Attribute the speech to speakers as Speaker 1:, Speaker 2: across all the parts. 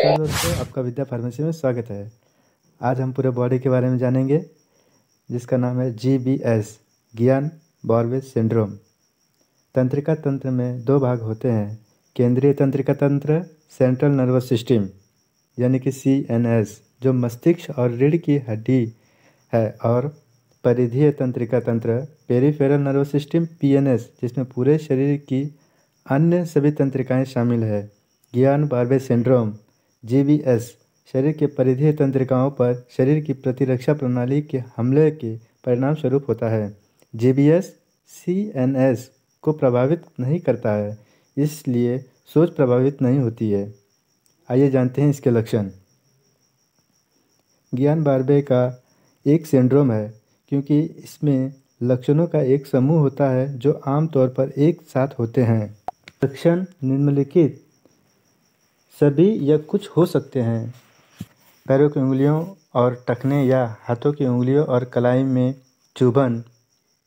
Speaker 1: नमस्कार दोस्तों, आपका विद्या फार्मेसी में स्वागत है। आज हम पूरे बॉडी के बारे में जानेंगे, जिसका नाम है GBS, गियान बॉर्वे सिंड्रोम। तंत्रिका तंत्र में दो भाग होते हैं, केंद्रीय तंत्रिका तंत्र, सेंट्रल नर्वस सिस्टम यानी कि CNS, जो मस्तिष्क और रीढ़ की हड्डी है, और परिधीय तंत्रिका तंत्र, पेरिफेरल नर्वस सिस्टम PNS, जिसमें पूरे शरीर की अन्य सभी तंत्रिकाएं शामिल है। गियान बॉर्वे सिंड्रोम GBS शरीर के परिधीय तंत्रिकाओं पर शरीर की प्रतिरक्षा प्रणाली के हमले के परिणाम स्वरूप होता है। GBS CNS को प्रभावित नहीं करता है, इसलिए सोच प्रभावित नहीं होती है। आइए जानते हैं इसके लक्षण। गियान बॉर्वे का एक सिंड्रोम है क्योंकि इसमें लक्षणों का एक समूह होता है जो आमतौर पर एक साथ होते हैं। लक्षण निम्नलिखित सभी या कुछ हो सकते हैं: पैरों की उंगलियों और टखने या हाथों की उंगलियों और कलाई में चुभन,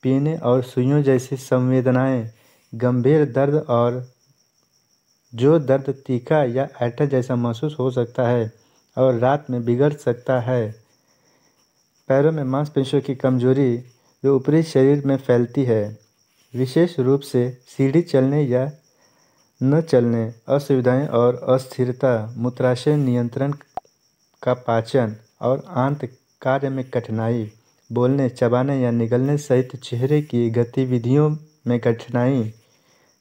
Speaker 1: पीने और सुइयों जैसी संवेदनाएं, गंभीर दर्द, और जो दर्द तीखा या ऐंठन जैसा महसूस हो सकता है और रात में बिगड़ सकता है। पैरों में मांसपेशियों की कमजोरी जो ऊपरी शरीर में फैलती है, विशेष रूप से सीढ़ी चलने या न चलने, असुविधाएं और अस्थिरता, मूत्राशय नियंत्रण का पाचन और आंत कार्य में कठिनाई, बोलने, चबाने या निगलने सहित चेहरे की गतिविधियों में कठिनाई,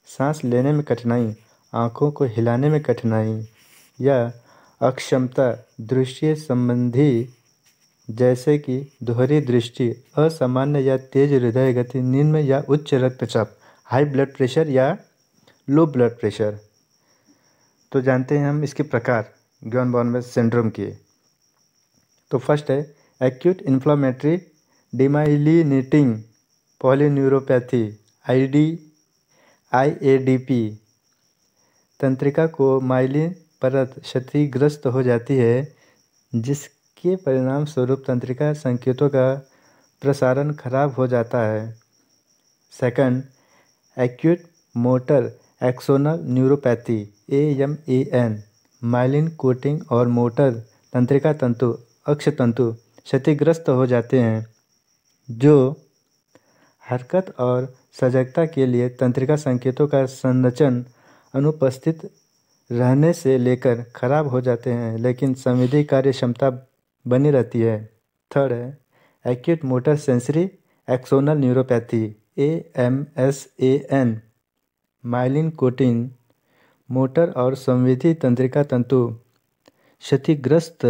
Speaker 1: सांस लेने में कठिनाई, आँखों को हिलाने में कठिनाई या अक्षमता, दृष्टि संबंधी जैसे कि दोहरी दृष्टि, असामान्य या तेज हृदय गति, निम्न या उच्च रक्तचाप, हाई ब्लड प्रेशर या लो ब्लड प्रेशर। तो जानते हैं हम इसके प्रकार गियान बॉर्वे सिंड्रोम के। तो फर्स्ट है एक्यूट इन्फ्लामेटरी डिमाइलिनेटिंग पॉलीन्यूरोपैथी IADP। तंत्रिका को माइलिन परत क्षतिग्रस्त हो जाती है, जिसके परिणाम स्वरूप तंत्रिका संकेतों का प्रसारण खराब हो जाता है। Second, acute motor axonal neuropathy AMAN। Myelin coating और मोटर तंत्रिका तंतु, अक्ष तंतु क्षतिग्रस्त हो जाते हैं, जो हरकत और सजगता के लिए तंत्रिका संकेतों का संचरण अनुपस्थित रहने से लेकर खराब हो जाते हैं, लेकिन संवेदी कार्य क्षमता बनी रहती है। थर्ड है acute motor sensory axonal neuropathy AMSAN। Myelin coating, motor और संवेदी तंत्रिका तंतु क्षतिग्रस्त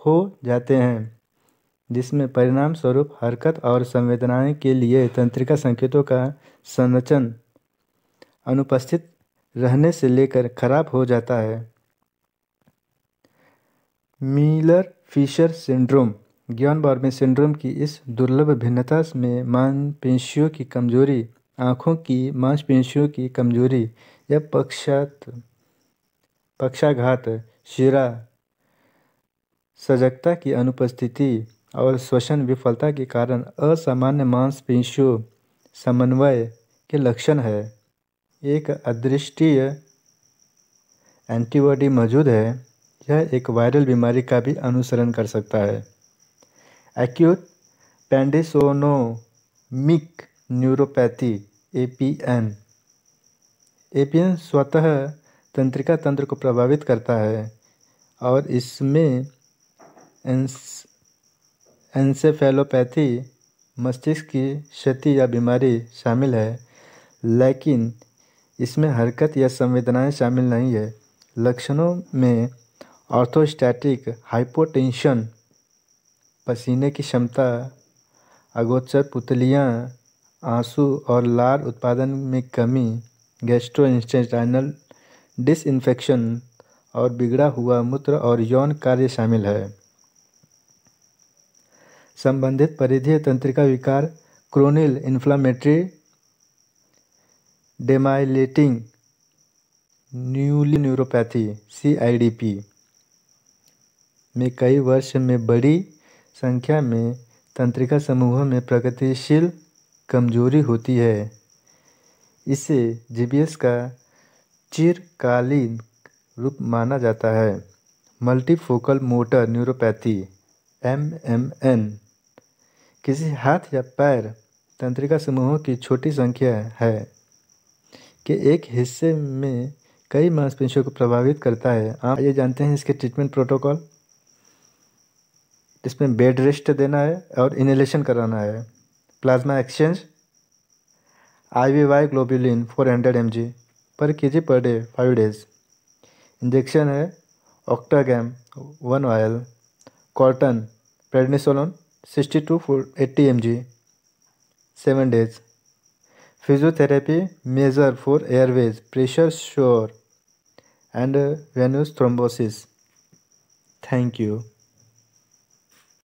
Speaker 1: हो जाते हैं, जिसमें परिणाम स्वरूप हरकत और संवेदनाएं के लिए तंत्रिका संकेतों का संचरण अनुपस्थित रहने से लेकर खराब हो जाता है। Miller Fisher syndrome. Guillain Barre syndrome की इस दुर्लभ भिन्नता में मांसपेशियों की कमजोरी, आँखों की मांसपेशियों की कमजोरी या पक्षाघात, शिरा, सजगता की अनुपस्थिति और श्वसन विफलता के कारण असामान्य मांसपेशियों समन्वय के लक्षण है। एक अदृष्टीय एंटीबॉडी मौजूद है। यह एक वायरल बीमारी का भी अनुसरण कर सकता है। एक्यूट पैंडिसोनोमिक न्यूरोपैथी APN स्वतः तंत्रिका तंत्र को प्रभावित करता है और इसमें एन्सेफेलोपैथी, मस्तिष्क की क्षति या बीमारी शामिल है, लेकिन इसमें हरकत या संवेदनाएं शामिल नहीं है। लक्षणों में ऑर्थोस्टैटिक हाइपोटेंशन, पसीने की क्षमता, अगोचर पुतलियाँ, आंसू और लार उत्पादन में कमी, गैस्ट्रोइंटेस्टाइनल डिसइंफेक्शन और बिगड़ा हुआ मूत्र और यौन कार्य शामिल है। संबंधित परिधीय तंत्रिका विकार क्रोनिल इन्फ्लामेटरी डेमाइलेटिंग न्यूरोपैथी CIDP में कई वर्ष में बड़ी संख्या में तंत्रिका समूहों में प्रगतिशील कमजोरी होती है। इसे GBS का चिरकालीन रूप माना जाता है। मल्टीफोकल मोटर न्यूरोपैथी MMN किसी हाथ या पैर तंत्रिका समूहों की छोटी संख्या है के एक हिस्से में कई मांसपेशियों को प्रभावित करता है। आप ये जानते हैं इसके ट्रीटमेंट प्रोटोकॉल। इसमें बेड रेस्ट देना है और इनहेलेशन कराना है। Plasma exchange, IVY globulin 400 mg per kg per day 5 days। Injection है Octagam 1 oil, cotton prednisolone 60 to 80 mg 7 days। Physiotherapy major for airways pressure sore and venous thrombosis. Thank you.